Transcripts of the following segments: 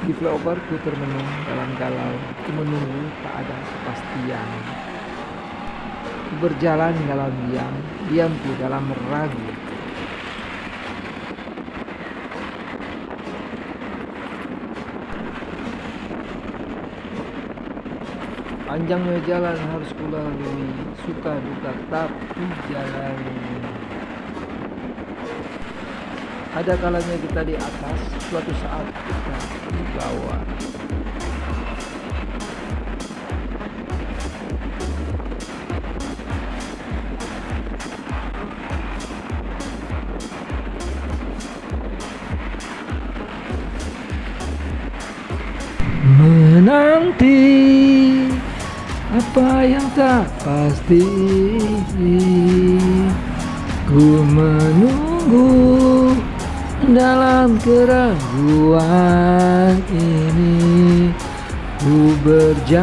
Developerku termenung dalam galau, ku menunggu tak ada kepastian. Ku berjalan dalam diam, diamku dalam ragu. Panjangnya jalan harus kulalui, suka duka tapi jalani. Ada kalanya kita di atas, suatu saat kita di bawah. Menanti apa yang tak pasti, ku menunggu dalam keraguan ini. Ku berjalan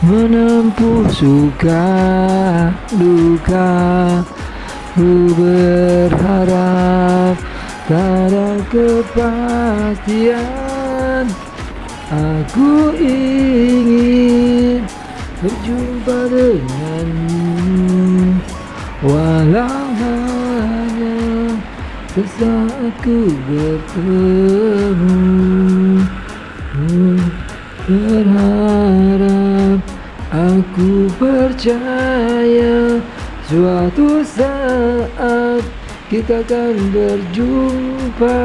menempuh suka duka, ku berharap tak ada kepastian. Aku ingin berjumpa denganmu, walau hanya sesaat ku bertemu. Berharap, aku percaya suatu saat kita akan berjumpa.